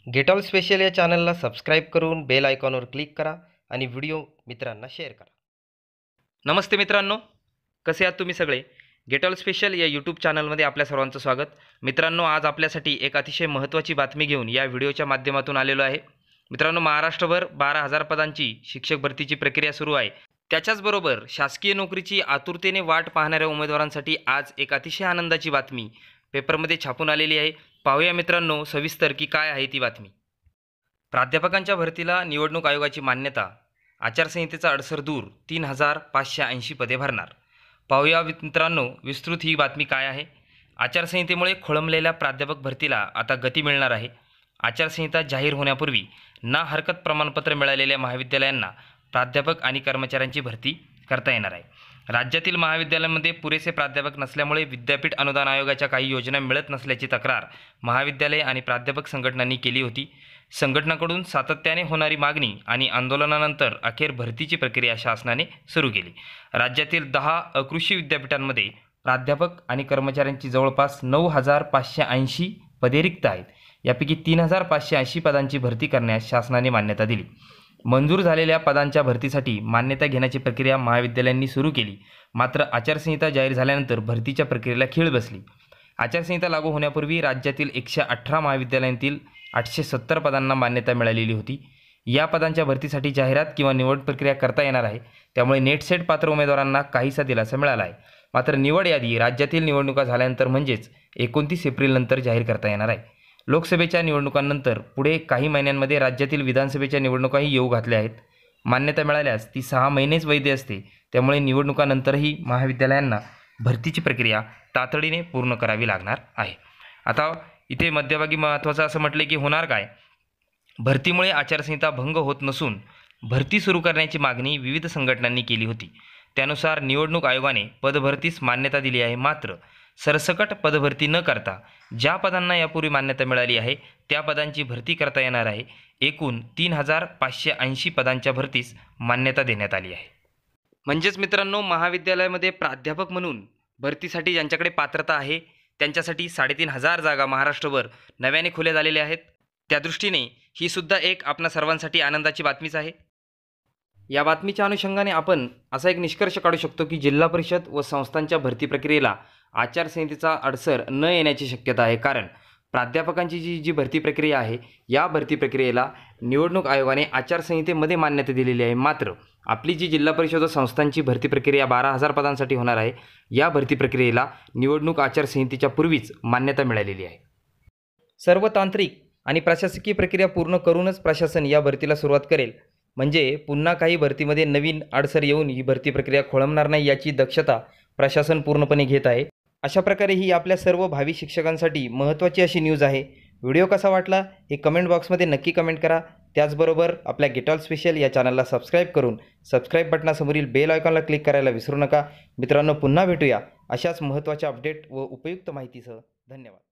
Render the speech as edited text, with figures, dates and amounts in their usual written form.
Get all special या चॅनलला subscribe करून बेल आयकॉनवर क्लिक करा आणि व्हिडिओ मित्रांना शेअर करा. नमस्ते मित्रांनो, कसे आहात तुम्ही सगळे? गेट ऑल स्पेशल या यूट्यूब चॅनलमध्ये आपल्या सर्वांचं स्वागत. मित्रांनो, आज आपल्यासाठी एक अतिशय महत्त्वाची बातमी घेऊन या व्हिडिओच्या माध्यमातून आलेलो आहे. मित्रांनो, महाराष्ट्रभर 12,000 पदांची शिक्षक भरतीची प्रक्रिया सुरू आहे. त्याच्याचबरोबर शासकीय नोकरीची आतुरतेने वाट पाहणाऱ्या उमेदवारांसाठी आज एक अतिशय आनंदाची बातमी पेपरमध्ये छापून आलेली आहे. पाहूया मित्रांनो सविस्तर की काय आहे ती बातमी. प्राध्यापकांच्या भरतीला निवडणूक आयोगाची मान्यता, आचारसंहितेचा अडसर दूर, 3,580 पदे भरणार. पाहूया मित्रांनो विस्तृत ही बातमी काय आहे. आचारसंहितेमुळे खोळंबलेल्या प्राध्यापक भरतीला आता गती मिळणार आहे. आचारसंहिता जाहीर होण्यापूर्वी ना हरकत प्रमाणपत्र मिळालेल्या महाविद्यालयांना प्राध्यापक आणि कर्मचाऱ्यांची भरती करता येणार आहे. राज्यातील महाविद्यालयांमध्ये पुरेसे प्राध्यापक नसल्यामुळे विद्यापीठ अनुदान आयोगाच्या काही योजना मिळत नसल्याची तक्रार महाविद्यालय आणि प्राध्यापक संघटनांनी केली होती. संघटनांकडून सातत्याने होणारी मागणी आणि आंदोलनानंतर अखेर भरतीची प्रक्रिया शासनाने सुरू केली. राज्यातील 10 अकृषी विद्यापीठांमध्ये प्राध्यापक आणि कर्मचाऱ्यांची जवळपास 9,580 पदे रिक्त आहेत. यापैकी 3,580 पदांची भरती करण्यास शासनाने मान्यता दिली. मंजूर झालेल्या पदांच्या भरतीसाठी मान्यता घेण्याची प्रक्रिया महाविद्यालयांनी सुरू केली. मात्र आचारसंहिता जाहीर झाल्यानंतर भरतीच्या प्रक्रियेला खीळ बसली. आचारसंहिता लागू होण्यापूर्वी राज्यातील 118 महाविद्यालयांतील 870 पदांना मान्यता मिळालेली होती. या पदांच्या भरतीसाठी जाहिरात किंवा निवड प्रक्रिया करता येणार आहे. त्यामुळे नेट सेट पात्र उमेदवारांना काहीसा दिलासा मिळाला आहे. मात्र निवड यादी राज्यातील निवडणुका झाल्यानंतर म्हणजेच 29 एप्रिलनंतर जाहीर करता येणार आहे. लोकसभेच्या निवडणुकांनंतर पुढे काही महिन्यांमध्ये राज्यातील विधानसभेच्या निवडणुकाही येऊ घातल्या आहेत. मान्यता मिळाल्यास ती 6 महिनेच वैध असते. त्यामुळे निवडणुकानंतरही महाविद्यालयांना भरतीची प्रक्रिया तातडीने पूर्ण करावी लागणार आहे. आता इथे मध्यभागी महत्त्वाचं असं म्हटलं की होणार काय? भरतीमुळे आचारसंहिता भंग होत नसून भरती सुरू करण्याची मागणी विविध संघटनांनी केली होती. त्यानुसार निवडणूक आयोगाने पदभरतीस मान्यता दिली आहे. मात्र सरसकट पदभरती न करता ज्या पदांना यापूर्वी मान्यता मिळाली आहे त्या पदांची भरती करता येणार आहे. एकूण 3,580 पदांच्या भरतीस मान्यता देण्यात आली आहे. म्हणजेच मित्रांनो, महाविद्यालयामध्ये प्राध्यापक म्हणून भरतीसाठी ज्यांच्याकडे पात्रता आहे त्यांच्यासाठी 3,500 जागा महाराष्ट्रभर नव्याने खुल्या झालेल्या आहेत. त्यादृष्टीने ही सुद्धा एक आपणा सर्वांसाठी आनंदाची बातमीच आहे. या बातमीच्या अनुषंगाने आपण असा एक निष्कर्ष काढू शकतो की जिल्हा परिषद व संस्थांच्या भरती प्रक्रियेला आचारसंहितेचा अडसर न येण्याची शक्यता आहे. कारण प्राध्यापकांची जी भरती प्रक्रिया आहे या भरती प्रक्रियेला निवडणूक आयोगाने आचारसंहितेमध्ये मान्यता दिलेली आहे. मात्र आपली जी जिल्हा परिषद व संस्थांची भरती प्रक्रिया 12,000 पदांसाठी होणार आहे या भरती प्रक्रियेला निवडणूक आचारसंहितेच्या पूर्वीच मान्यता मिळालेली आहे. सर्व तांत्रिक आणि प्रशासकीय प्रक्रिया पूर्ण करूनच प्रशासन या भरतीला सुरुवात करेल. म्हणजे पुन्हा काही भरतीमध्ये नवीन अडसर येऊन ही भरती प्रक्रिया खोळंबणार नाही याची दक्षता प्रशासन पूर्णपणे घेत आहे. अशा प्रकारे ही आपल्या सर्व भावी शिक्षकांसाठी महत्त्वाची अशी न्यूज आहे. व्हिडिओ कसा वाटला हे कमेंट बॉक्समध्ये नक्की कमेंट करा. त्याचबरोबर आपल्या गेट ऑल स्पेशल या चॅनलला सबस्क्राईब करून सबस्क्राईब बटनासमोरील बेल आयकॉनला क्लिक करायला विसरू नका. मित्रांनो, पुन्हा भेटूया अशाच महत्त्वाच्या अपडेट व उपयुक्त माहितीसह. धन्यवाद.